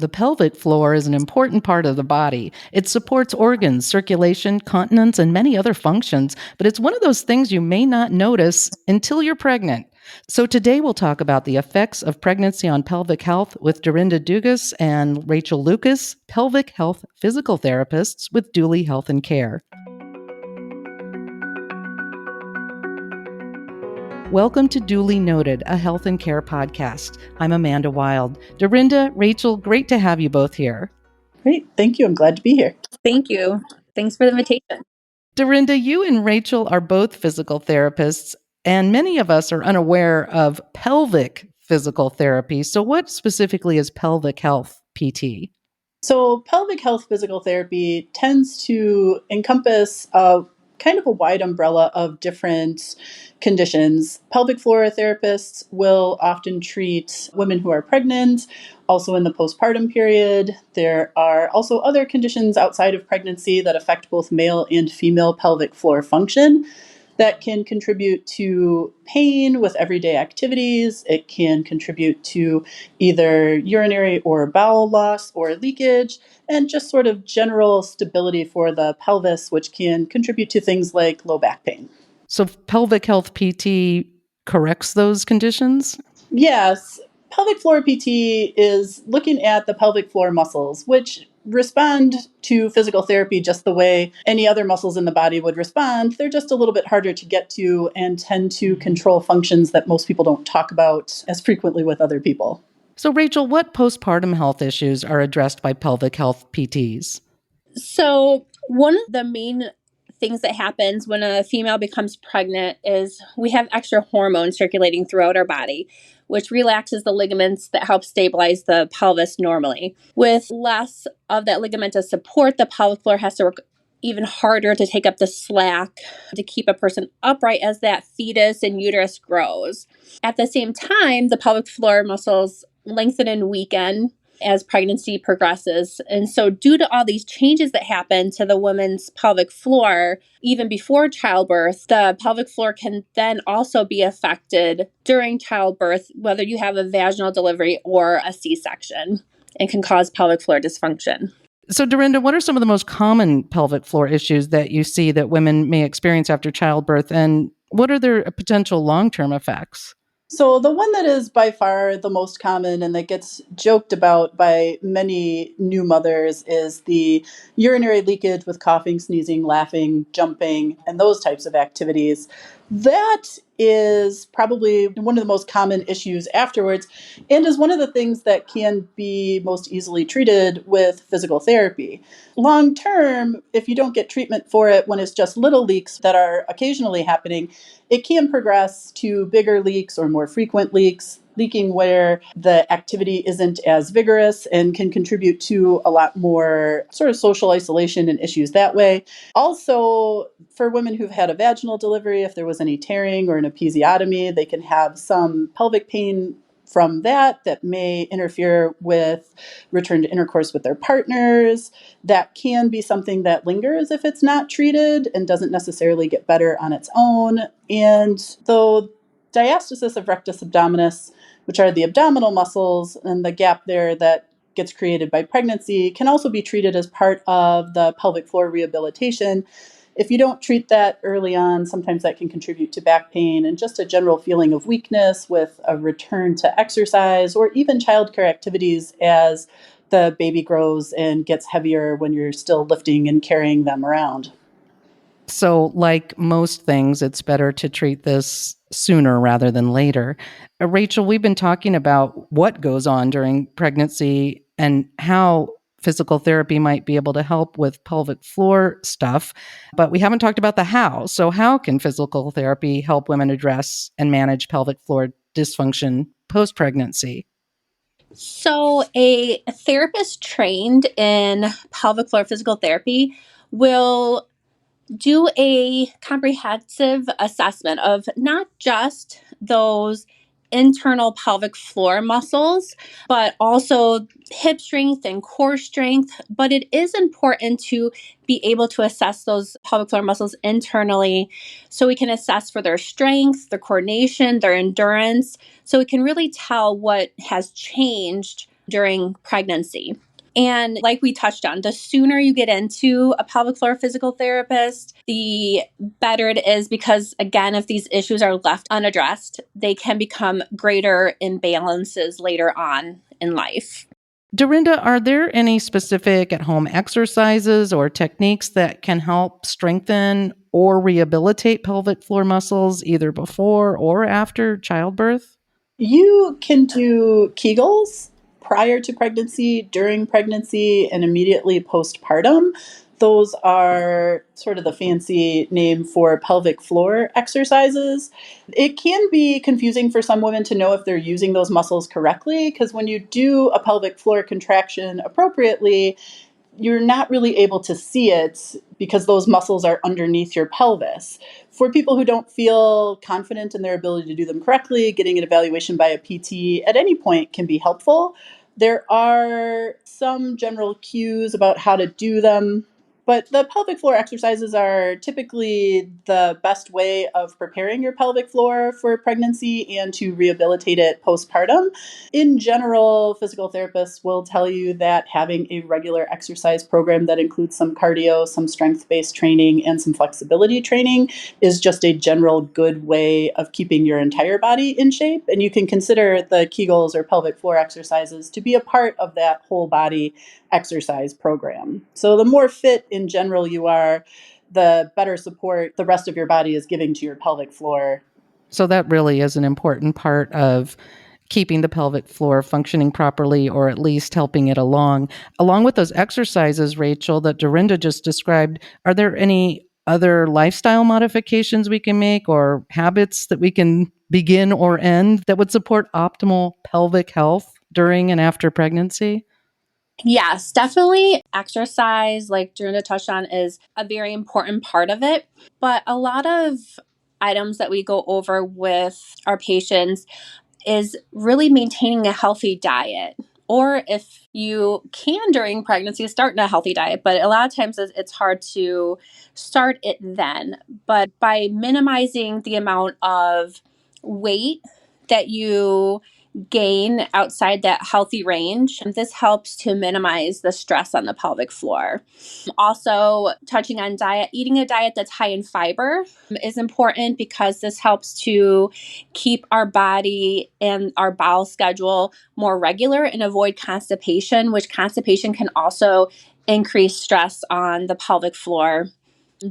The pelvic floor is an important part of the body. It supports organs, circulation, continence, and many other functions, but it's one of those things you may not notice until you're pregnant. So today we'll talk about the effects of pregnancy on pelvic health with Darinda Dugas and Rachel Lucas, Pelvic Health Physical Therapists with Duly Health and Care. Welcome to Duly Noted, a health and care podcast. I'm Amanda Wilde. Darinda, Rachel, great to have you both here. Great. Thank you. I'm glad to be here. Thank you. Thanks for the invitation. Darinda, you and Rachel are both physical therapists, and many of us are unaware of pelvic physical therapy. So what specifically is pelvic health PT? So pelvic health physical therapy tends to encompass kind of a wide umbrella of different conditions. Pelvic floor therapists will often treat women who are pregnant, also in the postpartum period. There are also other conditions outside of pregnancy that affect both male and female pelvic floor function that can contribute to pain with everyday activities. It can contribute to either urinary or bowel loss or leakage, and just sort of general stability for the pelvis, which can contribute to things like low back pain. So pelvic health PT corrects those conditions? Yes. Pelvic floor PT is looking at the pelvic floor muscles, which respond to physical therapy just the way any other muscles in the body would respond. They're just a little bit harder to get to and tend to control functions that most people don't talk about as frequently with other people. So, Rachel, what postpartum health issues are addressed by pelvic health PTs? So one of the main things that happens when a female becomes pregnant is we have extra hormones circulating throughout our body, which relaxes the ligaments that help stabilize the pelvis normally. With less of that ligamentous support, the pelvic floor has to work even harder to take up the slack to keep a person upright as that fetus and uterus grows. At the same time, the pelvic floor muscles lengthen and weaken as pregnancy progresses. And so due to all these changes that happen to the woman's pelvic floor, even before childbirth, the pelvic floor can then also be affected during childbirth, whether you have a vaginal delivery or a C-section, and can cause pelvic floor dysfunction. So, Darinda, what are some of the most common pelvic floor issues that you see that women may experience after childbirth, and what are their potential long-term effects? So the one that is by far the most common and that gets joked about by many new mothers is the urinary leakage with coughing, sneezing, laughing, jumping, and those types of activities. That is probably one of the most common issues afterwards, and is one of the things that can be most easily treated with physical therapy. Long term, if you don't get treatment for it when it's just little leaks that are occasionally happening, it can progress to bigger leaks or more frequent leaks, leaking where the activity isn't as vigorous and can contribute to a lot more sort of social isolation and issues that way. Also, for women who've had a vaginal delivery, if there was any tearing or an episiotomy, they can have some pelvic pain from that may interfere with return to intercourse with their partners. That can be something that lingers if it's not treated and doesn't necessarily get better on its own. And the diastasis of rectus abdominis, which are the abdominal muscles, and the gap there that gets created by pregnancy, can also be treated as part of the pelvic floor rehabilitation. If you don't treat that early on, sometimes that can contribute to back pain and just a general feeling of weakness with a return to exercise or even childcare activities as the baby grows and gets heavier when you're still lifting and carrying them around. So, like most things, it's better to treat this sooner rather than later. Rachel, we've been talking about what goes on during pregnancy and how physical therapy might be able to help with pelvic floor stuff, but we haven't talked about the how. So how can physical therapy help women address and manage pelvic floor dysfunction post-pregnancy? So a therapist trained in pelvic floor physical therapy will do a comprehensive assessment of not just those internal pelvic floor muscles, but also hip strength and core strength. But it is important to be able to assess those pelvic floor muscles internally so we can assess for their strength, their coordination, their endurance, so we can really tell what has changed during pregnancy. And like we touched on, the sooner you get into a pelvic floor physical therapist, the better it is because, again, if these issues are left unaddressed, they can become greater imbalances later on in life. Darinda, are there any specific at-home exercises or techniques that can help strengthen or rehabilitate pelvic floor muscles either before or after childbirth? You can do Kegels prior to pregnancy, during pregnancy, and immediately postpartum. Those are sort of the fancy name for pelvic floor exercises. It can be confusing for some women to know if they're using those muscles correctly, because when you do a pelvic floor contraction appropriately, you're not really able to see it because those muscles are underneath your pelvis. For people who don't feel confident in their ability to do them correctly, getting an evaluation by a PT at any point can be helpful. There are some general cues about how to do them, but the pelvic floor exercises are typically the best way of preparing your pelvic floor for pregnancy and to rehabilitate it postpartum. In general, physical therapists will tell you that having a regular exercise program that includes some cardio, some strength-based training, and some flexibility training is just a general good way of keeping your entire body in shape. And you can consider the Kegels or pelvic floor exercises to be a part of that whole body exercise program. So the more fit in general you are, the better support the rest of your body is giving to your pelvic floor. So that really is an important part of keeping the pelvic floor functioning properly, or at least helping it along. Along with those exercises, Rachel, that Darinda just described, are there any other lifestyle modifications we can make or habits that we can begin or end that would support optimal pelvic health during and after pregnancy? Yes, definitely. Exercise, like Darinda touched on, is a very important part of it. But a lot of items that we go over with our patients is really maintaining a healthy diet. Or if you can during pregnancy, start in a healthy diet. But a lot of times it's hard to start it then. But by minimizing the amount of weight that you gain outside that healthy range, this helps to minimize the stress on the pelvic floor. Also, touching on diet, eating a diet that's high in fiber is important because this helps to keep our body and our bowel schedule more regular and avoid constipation, which constipation can also increase stress on the pelvic floor.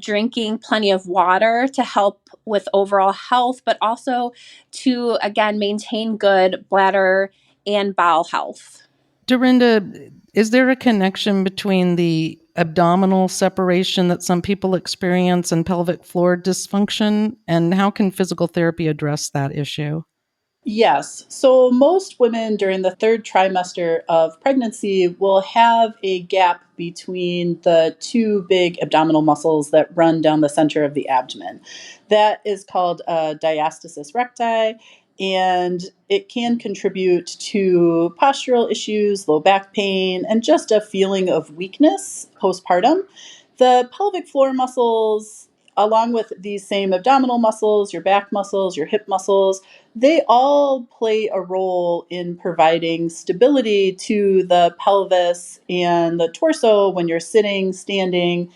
Drinking plenty of water to help with overall health, but also to, again, maintain good bladder and bowel health. Dorinda, is there a connection between the abdominal separation that some people experience and pelvic floor dysfunction? And how can physical therapy address that issue? Yes. So most women during the third trimester of pregnancy will have a gap between the two big abdominal muscles that run down the center of the abdomen. That is called diastasis recti, and it can contribute to postural issues, low back pain, and just a feeling of weakness postpartum. The pelvic floor muscles, along with these same abdominal muscles, your back muscles, your hip muscles, they all play a role in providing stability to the pelvis and the torso when you're sitting, standing,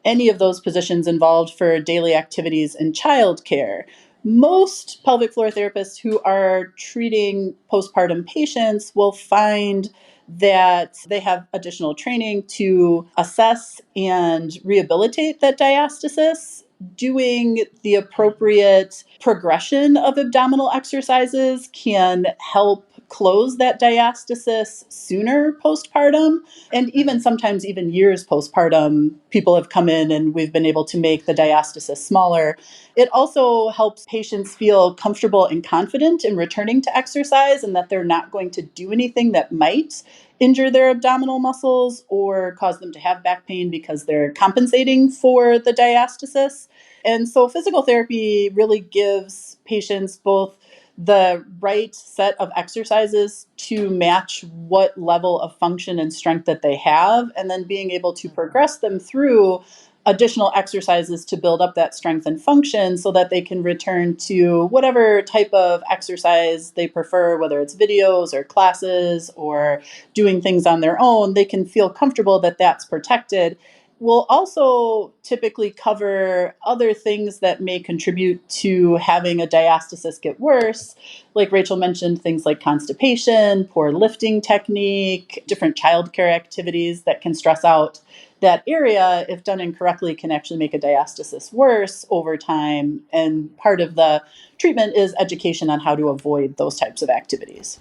any of those positions involved for daily activities in childcare. Most pelvic floor therapists who are treating postpartum patients will find that they have additional training to assess and rehabilitate that diastasis. Doing the appropriate progression of abdominal exercises can help close that diastasis sooner postpartum. And even sometimes, even years postpartum, people have come in and we've been able to make the diastasis smaller. It also helps patients feel comfortable and confident in returning to exercise and that they're not going to do anything that might injure their abdominal muscles or cause them to have back pain because they're compensating for the diastasis. And so physical therapy really gives patients both the right set of exercises to match what level of function and strength that they have, and then being able to progress them through additional exercises to build up that strength and function so that they can return to whatever type of exercise they prefer, whether it's videos or classes or doing things on their own. They can feel comfortable that that's protected. We'll also typically cover other things that may contribute to having a diastasis get worse. Like Rachel mentioned, things like constipation, poor lifting technique, different childcare activities that can stress out that area, if done incorrectly, can actually make a diastasis worse over time. And part of the treatment is education on how to avoid those types of activities.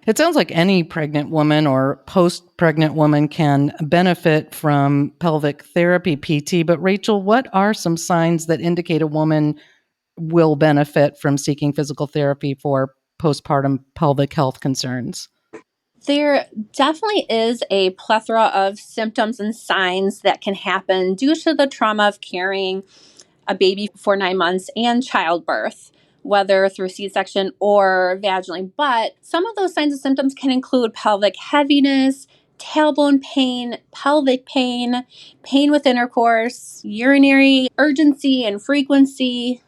It sounds like any pregnant woman or post-pregnant woman can benefit from pelvic therapy PT. But Rachel, what are some signs that indicate a woman will benefit from seeking physical therapy for postpartum pelvic health concerns? There definitely is a plethora of symptoms and signs that can happen due to the trauma of carrying a baby for 9 months and childbirth, whether through C-section or vaginally. But some of those signs and symptoms can include pelvic heaviness, tailbone pain, pelvic pain, pain with intercourse, urinary urgency and frequency,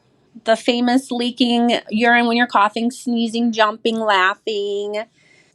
the famous leaking urine when you're coughing, sneezing, jumping, laughing,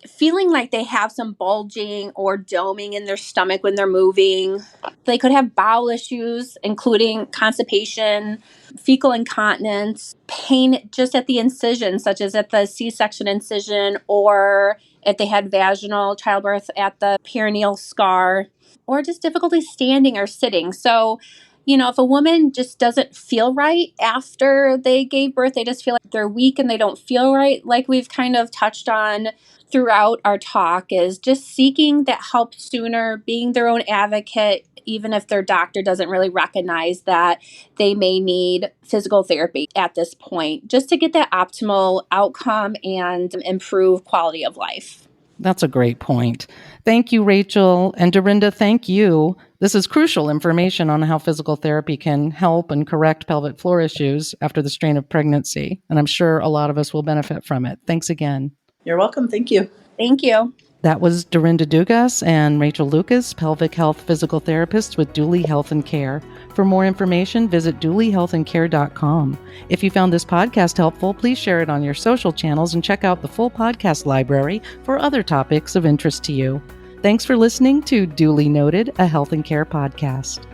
feeling like they have some bulging or doming in their stomach when they're moving. They could have bowel issues, including constipation, fecal incontinence, pain just at the incision, such as at the C-section incision, or if they had vaginal childbirth at the perineal scar, or just difficulty standing or sitting. So, if a woman just doesn't feel right after they gave birth, they just feel like they're weak and they don't feel right, like we've kind of touched on throughout our talk, is just seeking that help sooner, being their own advocate, even if their doctor doesn't really recognize that they may need physical therapy at this point, just to get that optimal outcome and improve quality of life. That's a great point. Thank you, Rachel. And Darinda, thank you. This is crucial information on how physical therapy can help and correct pelvic floor issues after the strain of pregnancy. And I'm sure a lot of us will benefit from it. Thanks again. You're welcome. Thank you. Thank you. That was Darinda Dugas and Rachel Lucas, pelvic health physical therapists with Duly Health and Care. For more information, visit dulyhealthandcare.com. If you found this podcast helpful, please share it on your social channels and check out the full podcast library for other topics of interest to you. Thanks for listening to Duly Noted, a health and care podcast.